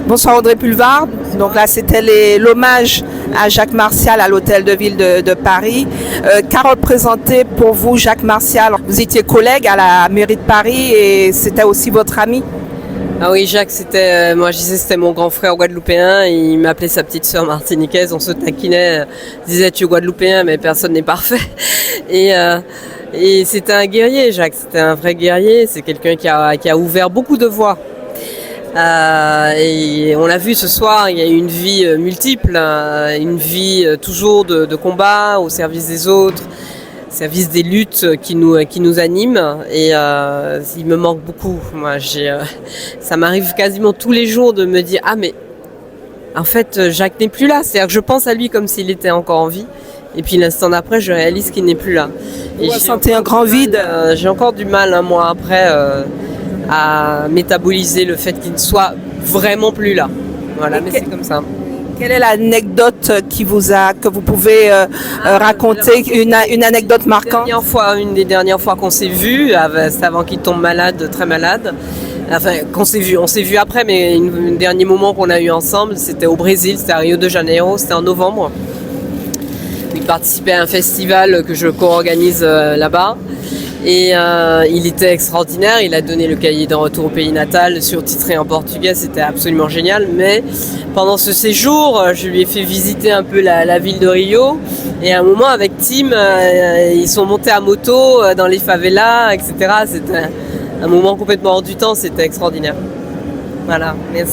Bonsoir Audrey Pulvar. Donc là, c'était l'hommage à Jacques Martial à l'Hôtel de Ville de Paris. Qu'a représenté pour vous Jacques Martial? Vous étiez collègue à la mairie de Paris et c'était aussi votre ami. Ah oui, Jacques, moi je disais c'était mon grand frère guadeloupéen, il m'appelait sa petite sœur martiniquaise, on se taquinait, disait tu es guadeloupéen mais personne n'est parfait. Et c'était un guerrier, Jacques, c'était un vrai guerrier, c'est quelqu'un qui a ouvert beaucoup de voies. Et on l'a vu ce soir, il y a eu une vie multiple, une vie toujours de combat au service des autres, au service des luttes qui nous animent. Et il me manque beaucoup. Moi, ça m'arrive quasiment tous les jours de me dire ah mais en fait Jacques n'est plus là. C'est-à-dire que je pense à lui comme s'il était encore en vie. Et puis l'instant d'après, je réalise qu'il n'est plus là. Et vous sentez un grand vide. J'ai encore du mal un mois après. À métaboliser le fait qu'il ne soit vraiment plus là. Voilà, mais c'est comme ça. Quelle est l'anecdote que vous pouvez raconter, une anecdote marquante? Une des dernières fois qu'on s'est vu, c'était avant qu'il tombe malade, très malade. Enfin, on s'est vu après, mais le dernier moment qu'on a eu ensemble, c'était au Brésil, c'était à Rio de Janeiro, c'était en novembre. Il participait à un festival que je co-organise là-bas. Et il était extraordinaire, il a donné le cahier d'un retour au pays natal surtitré en portugais, c'était absolument génial. Mais pendant ce séjour, je lui ai fait visiter un peu la ville de Rio. Et à un moment avec Tim, ils sont montés à moto dans les favelas, etc. C'était un moment complètement hors du temps, c'était extraordinaire. Voilà, merci.